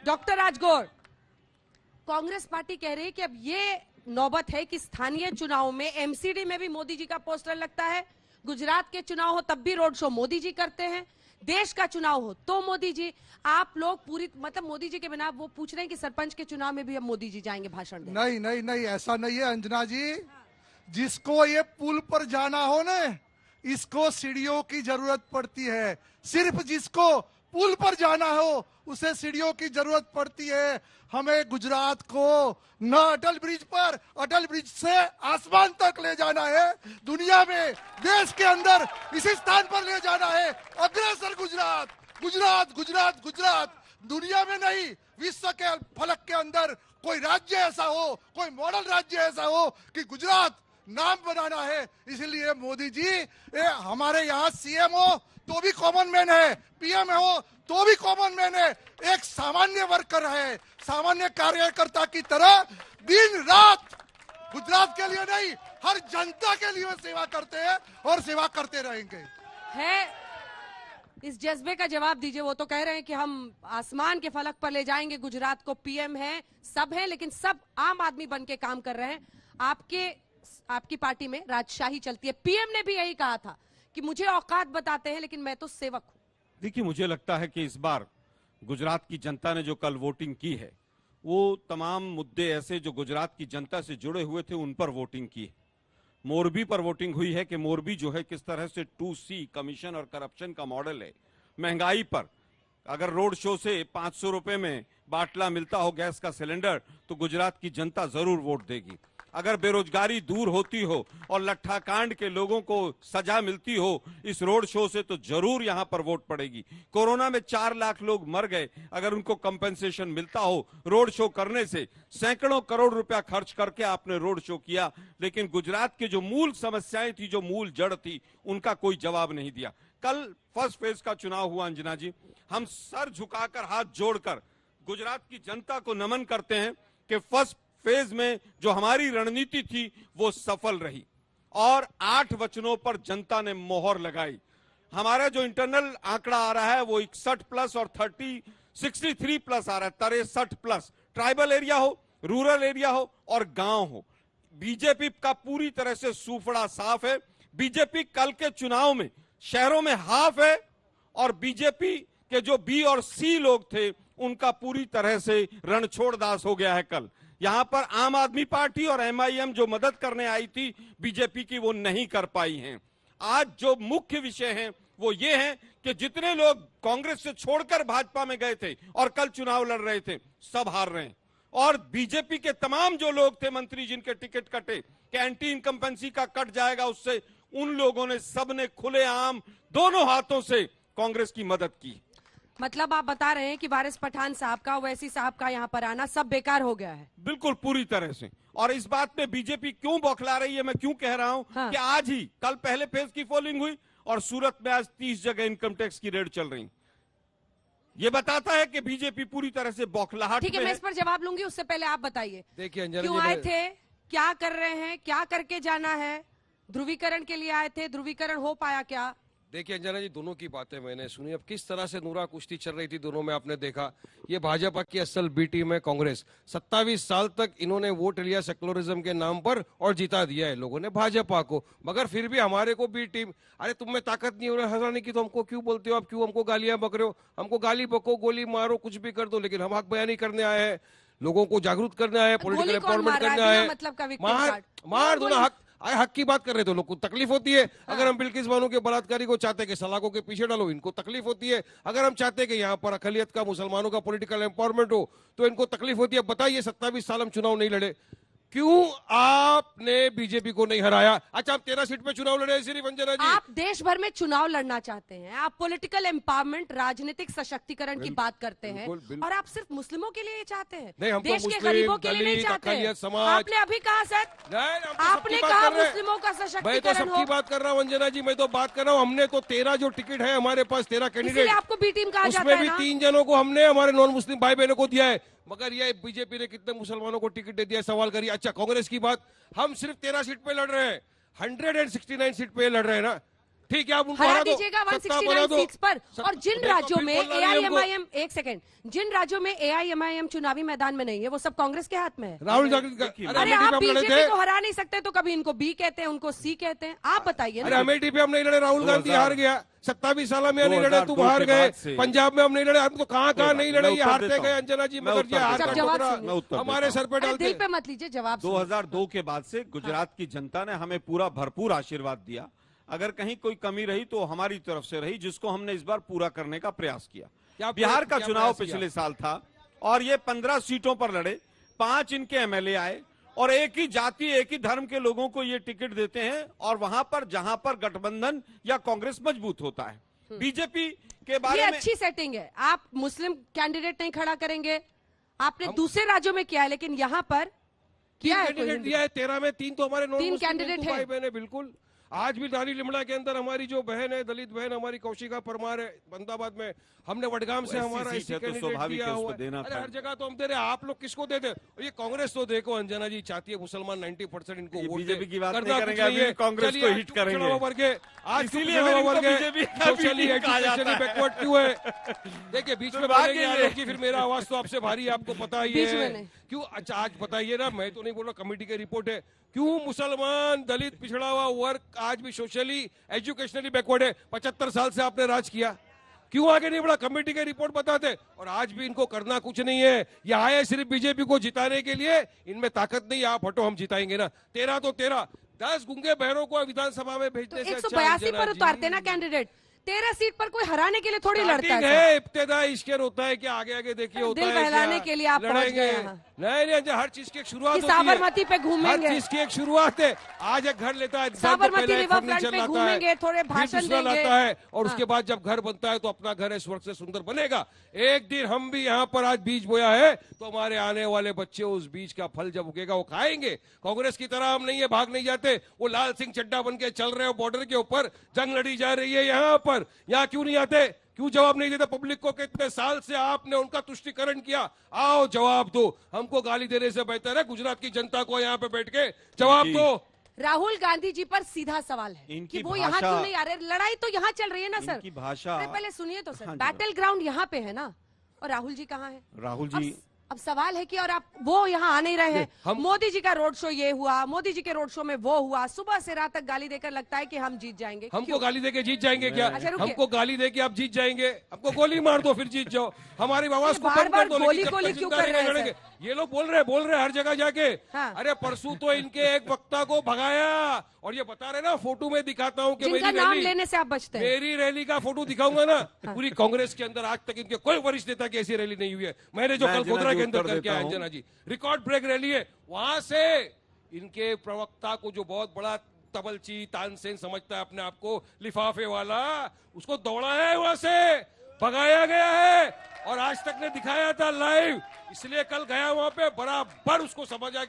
Doctor Rajgor, Congress party कह रही है कि अब ये नौबत है कि स्थानीय चुनाव में एमसीडी में भी मोदी जी का पोस्टर लगता है, गुजरात के चुनाव हो तब भी रोड शो मोदी जी करते हैं, देश का चुनाव हो तो मोदी जी। आप लोग पूरी मतलब मोदी जी के बिना वो पूछ रहे हैं कि सरपंच के चुनाव में भी अब मोदी जी जाएंगे भाषण देने। नहीं नहीं नहीं, ऐसा नहीं है अंजना जी। जिसको ये पुल पर जाना हो ना, इसको सीढ़ियों की जरूरत पड़ती है। सिर्फ जिसको पुल पर जाना हो उसे सीढ़ियों की जरूरत पड़ती है। हमें गुजरात को न अटल ब्रिज पर, अटल ब्रिज से आसमान तक ले जाना है। दुनिया में, देश के अंदर इसी स्थान पर ले जाना है। अग्रसर गुजरात, गुजरात गुजरात गुजरात। दुनिया में नहीं, विश्व के फलक के अंदर कोई राज्य ऐसा हो, कोई मॉडल राज्य ऐसा हो कि गुजरात नाम बनाना है। इसलिए मोदी जी, हमारे यहाँ सीएम हो तो भी कॉमन मैन है, पीएम हो तो भी कॉमन मैन है, एक सामान्य वर्कर है। सामान्य कार्यकर्ता की तरह दिन रात गुजरात के लिए नहीं, हर जनता के लिए सेवा करते हैं और सेवा करते रहेंगे। है इस जज्बे का जवाब दीजिए। वो तो कह रहे हैं कि हम आसमान के फलक पर ले जाएंगे गुजरात को, पीएम है, सब है, लेकिन सब आम आदमी बन के काम कर रहे हैं। आपकी पार्टी में राजशाही चलती है। पीएम ने भी यही कहा था कि मुझे औकात बताते हैं लेकिन मैं तो सेवक हूं। देखिए, मुझे लगता है कि इस बार गुजरात की जनता ने जो कल वोटिंग की है, वो तमाम मुद्दे ऐसे जो गुजरात की जनता से जुड़े हुए थे उन पर वोटिंग की है। मोरबी पर वोटिंग हुई है कि मोरबी जो है किस तरह से 2C कमीशन और करप्शन का मॉडल है। महंगाई पर अगर रोड शो से 500 रुपए में बाटला मिलता हो गैस का सिलेंडर तो गुजरात की जनता जरूर वोट देगी। अगर बेरोजगारी दूर होती हो और लट्ठा कांड के लोगों को सजा मिलती हो इस रोड शो से तो जरूर यहां पर वोट पड़ेगी। कोरोना में 4 लाख लोग मर गए, अगर उनको कंपेंसेशन मिलता हो रोड शो करने से, सैकड़ों करोड़ रुपया खर्च करके आपने रोड शो किया, लेकिन गुजरात की जो मूल समस्याएं थी, जो मूल जड़ थी, उनका कोई जवाब नहीं दिया। कल फर्स्ट फेज का चुनाव हुआ अंजना जी, हम सर झुकाकर हाथ जोड़कर गुजरात की जनता को नमन करते हैं कि फर्स्ट फेज में जो हमारी रणनीति थी वो सफल रही और 8 वचनों पर जनता ने मोहर लगाई। हमारा जो इंटरनल आंकड़ा आ रहा है वो 61+ और 63+ आ रहा है, 63+। ट्राइबल एरिया हो, रूरल एरिया हो और गांव हो, बीजेपी का पूरी तरह से सूफड़ा साफ है। बीजेपी कल के चुनाव में शहरों में हाफ है और बीजेपी के जो बी और सी लोग थे उनका पूरी तरह से रणछोड़ दास हो गया है। कल यहां पर आम आदमी पार्टी और MIM जो मदद करने आई थी बीजेपी की, वो नहीं कर पाई हैं। आज जो मुख्य विषय है वो ये है कि जितने लोग कांग्रेस से छोड़कर भाजपा में गए थे और कल चुनाव लड़ रहे थे, सब हार रहे हैं। और बीजेपी के तमाम जो लोग थे मंत्री जिनके टिकट कटे कि एंटी इनकम्पेंसी का कट जाएगा उससे, उन लोगों ने सबने खुलेआम दोनों हाथों से कांग्रेस की मदद की। मतलब आप बता रहे हैं कि वारिस पठान साहब का, ओवैसी साहब का यहाँ पर आना सब बेकार हो गया है। बिल्कुल पूरी तरह से। और इस बात पे बीजेपी क्यों बौखला रही है, मैं क्यों कह रहा हूं कि आज ही कल पहले फेज की पोलिंग हुई और सूरत में आज 30 जगह इनकम टैक्स की रेड चल रही। ये बताता है कि बीजेपी पूरी तरह से बौखलाहट। ठीक है, मैं इस पर जवाब लूंगी, उससे पहले आप बताइए देखिए क्यों आए थे, क्या कर रहे हैं, क्या करके जाना है? ध्रुवीकरण के लिए आए थे, ध्रुवीकरण हो पाया क्या? देखिए अंजना जी, दोनों की बातें मैंने सुनी। अब किस तरह से नूरा कुश्ती चल रही थी दोनों में, आपने देखा। ये भाजपा की असल बी टीम है कांग्रेस। 27 साल तक इन्होंने वोट लिया सेकुलरिज्म के नाम पर और जिता दिया है लोगों ने भाजपा को, मगर फिर भी हमारे को बी टीम, अरे तुम में ताकत नहीं हो रही हराने की तो हमको क्यों बोलते हो, आप क्यों हमको गालियां बक रहे हो? हमको गाली बको, गोली मारो, कुछ भी कर दो, लेकिन हम हक बयानी करने आए हैं, लोगों को जागरूक करने आए हैं, पॉलिटिकल एम्पावरमेंट करने आए हैं। मतलब मार दो ना, हक की बात कर रहे तो लोग को तकलीफ होती है। अगर हम बिल्किस बानो के बलात्कारी को चाहते कि सलाखों के पीछे डालो, इनको तकलीफ होती है। अगर हम चाहते कि यहाँ पर अकलियत का, मुसलमानों का पॉलिटिकल एम्पावरमेंट हो तो इनको तकलीफ होती है। बताइए 27 साल हम चुनाव नहीं लड़े, क्यों आपने बीजेपी को नहीं हराया? अच्छा, आप 13 सीट पे चुनाव लड़े सिर्फ अंजना जी। आप देश भर में चुनाव लड़ना चाहते हैं, आप पॉलिटिकल एम्पावरमेंट, राजनीतिक सशक्तिकरण की बात करते हैं, और आप सिर्फ मुस्लिमों के लिए चाहते हैं, नहीं, हम देश तो के गरीबों के लिए नहीं चाहते हैं। आपने अभी कहा सर, आपने कहा मुस्लिमों का सशक्तिकरण हो। मैं तो सबकी बात कर रहा हूँ अंजना जी, मैं तो बात कर रहा हूँ। हमने तो 13 जो टिकट है हमारे पास, 13 कैंडिडेट, आपको बी टीम कहा जाता है, उसमें भी 3 जनों को हमने हमारे नॉन मुस्लिम भाई बहनों को दिया है, मगर ये बीजेपी ने कितने मुसलमानों को टिकट दे दिया, सवाल करिए। अच्छा, कांग्रेस की बात, हम सिर्फ 13 सीट पे लड़ रहे हैं, 169 सीट पे लड़ रहे हैं ना, ठीक है, आप उनको हरा हरा दो, दीजिएगा सत्ता बना 169 दो। सीट्स पर। और जिन देखो, राज्यों फिर में बोलना नहीं हमको। एआईएमआईएम, एक सेकंड, जिन राज्यों में एआईएमआईएम चुनावी मैदान में नहीं है वो सब कांग्रेस के हाथ में है। राहुल गांधी देखिए, अरे अमेठी पे आप हम लड़े बीजेपी थे। को हरा नहीं सकते तो कभी इनको बी कहते हैं, उनको सी कहते हैं, आप बताइए अरे ना। अमेठी पे हम नहीं लड़े, राहुल गांधी 2000 हार गया। 27 साल में नहीं लड़े, तुम 2002 हार के गए। बाद से- पंजाब में हम नहीं लड़े, हम तो कहाँ कोई नहीं बात लड़े, नहीं, ये मैं हारते उत्तर गए देता अंजना जी, मैं मगर उत्तर ये हार देता का हूं। जवाब टुकड़ा सुनिए। मैं उत्तर हमारे देता सर पे अरे डालते। दिल पे मत लीजिए, जवाब सुनिए। 2002 के बाद से गुजरात की जनता ने हमें पूरा भरपूर आशीर्वाद दिया। अगर कहीं कोई कमी रही तो हमारी तरफ से रही, जिसको हमने इस बार पूरा करने का प्रयास किया। क्या बिहार का क्या चुनाव प्रयास किया? पिछले साल था और ये 15 सीटों पर लड़े, 5 इनके एमएलए आए और एक ही जाति एक ही धर्म के लोगों को ये टिकट देते हैं। और वहां पर जहां पर गठबंधन या कांग्रेस मजबूत होता है, बीजेपी के ये बारे में अच्छी सेटिंग है। आप मुस्लिम कैंडिडेट नहीं खड़ा करेंगे, आपने दूसरे राज्यों में किया है, लेकिन यहाँ पर किया है कोई कैंडिडेट हिंदू? दिया है 13 में 3 तो हमारे नॉन तीन मुस्लिम कैंडिडेट हिंदू हैं। भाई बहन है। बिल्कुल, आज भी रानी लिमड़ा के अंदर हमारी जो बहन है, दलित बहन हमारी कौशिका परमार है, अहमदाबाद में। हमने वडगाम से ऐसी हमारा सीट ऐसी है तो कैंडिडेट स्वाभाविक दिया है, उसको हुआ है। देना अरे हर पड़ेगा। जगह तो हम दे रहे हैं, आप लोग किसको देते हैं? और ये कांग्रेस तो देखो, अंजना जी चाहती है मुसलमान 90% इनको ये वोट दे। बीजेपी की बात करना नहीं कुछ करेंगे, नहीं अभी है। कांग्रेस चलिए, को आज हिट तो करेंगे। पिछड़ा वर्ग है, आज तो इसीलिए पिछड़ा फिर इनको वर्ग है, बीजेपी का सोशली भी कहा जाता एजुकेशनली है। बैकवर्ड क्यों है? देखिए, बीच में दुर्भाग्य बोलेंगे ये। आलोक जी, फिर मेरा आवाज तो आपसे भारी है, आपको पता ही बीच में है नहीं। क्यों। अच्छा, आज बताइए ना, मैं तो नहीं बोल रहा, कमेटी की रिपोर्ट है, क्यों मुसलमान दलित पिछड़ा हुआ वर्ग आज भी सोशली एजुकेशनली बैकवर्ड है? 75 साल से आपने राज किया, क्यों आगे नहीं बढ़ा? कमेटी की रिपोर्ट बताते। और आज भी इनको करना कुछ नहीं है, ये आए सिर्फ बीजेपी को जिताने के लिए। इनमें ताकत नहीं, आप हटो, हम जिताएंगे ना। 13 तो 13, 10 गूंगे बहरों को विधानसभा में तो भेजने से 182 अच्छा पर उतारते ना कैंडिडेट। 13 सीट पर कोई हराने के लिए थोड़ी लड़ता स्टार्टिंग है। है, इब्तिदाई इश्केर होता है कि आगे आगे देखिए होता दिल है क्या। बहलाने के लिए आप पहुंच लड़ेंगे। गए यहाँ। नहीं नहीं, हर चीज की एक शुरुआत कि होती है। साबरमती पे घूमेंगे। हर चीज की एक शुरुआत है। आज एक घर लेता है इंसान, तो साबरमती पहले एक रिवर फ्रंट फर्नीचर पे लाता घूमेंगे, है, थोड़े फिर भाषण दूसरा देंगे। लाता है, और हाँ। उसके बाद जब घर बनता है तो अपना घर इस वक्त से सुंदर बनेगा। एक दिन हम भी यहाँ पर आज बीज बोया है तो हमारे आने वाले बच्चे उस बीज का फल जब उगेगा वो खाएंगे। कांग्रेस की तरह हम नहीं है, भाग नहीं जाते। वो लाल सिंह चड्डा बन के चल रहे हो बॉर्डर के ऊपर, जंग लड़ी जा रही है यहाँ पर। यहाँ क्यों नहीं आते? क्यों जवाब नहीं देते पब्लिक को? कितने साल से आपने उनका तुष्टीकरण किया, आओ जवाब दो। हमको गाली देने से बेहतर है गुजरात की जनता को यहाँ पे बैठ के जवाब जी। दो। राहुल गांधी जी पर सीधा सवाल है इनकी कि वो यहाँ भाषा- क्यों नहीं आ रहे? लड़ाई तो यहाँ चल रही है ना सर। इनकी भाषा- अरे पहले सुनिए तो सर, हाँ जी, बैटल ग्राउंड यहाँ पे है ना, और राहुल जी कहाँ है? राहुल अब जी अब सवाल है कि और आप वो यहाँ आ नहीं रहे हैं। हम- मोदी जी का रोड शो ये हुआ, मोदी जी के रोड शो में वो हुआ, सुबह से रात तक गाली देकर लगता है कि हम जीत जाएंगे। हमको क्यों? गाली देके जीत जाएंगे क्या? अच्छा, रुकिए। हमको गाली देके आप जीत जाएंगे? हमको गोली मार दो फिर जीत जाओ। हमारी आवाज को बार कम बार कर दो, गोली लेकिन जब गोली तक क्यों जिंदा कर रहे हैं नहीं लड़ेंगे। ये लोग बोल रहे हैं हर जगह जाके। हाँ। अरे परसों तो इनके एक वक्ता को भगाया, और ये बता रहे ना, फोटो में दिखाता हूँ कि जिनका मेरी नाम रैली, लेने से आप बचते हैं। मेरी रैली का फोटो दिखाऊंगा ना, पूरी कांग्रेस के अंदर आज तक इनके कोई वरिष्ठ नेता की ऐसी रैली नहीं हुई है। मैंने जो मैं कल अंजना गोधरा जी के अंदर उत्तर करके आया, देता हूं। अंजना जी, रिकॉर्ड ब्रेक रैली है। वहां से इनके प्रवक्ता को, जो बहुत बड़ा तबलची तानसेन समझता है अपने आप को, लिफाफे वाला, उसको दौड़ा है, वहां से भगाया गया है। और आज तक ने दिखाया था लाइव, इसलिए कल गया वहां पे, बराबर उसको समझ आ गया।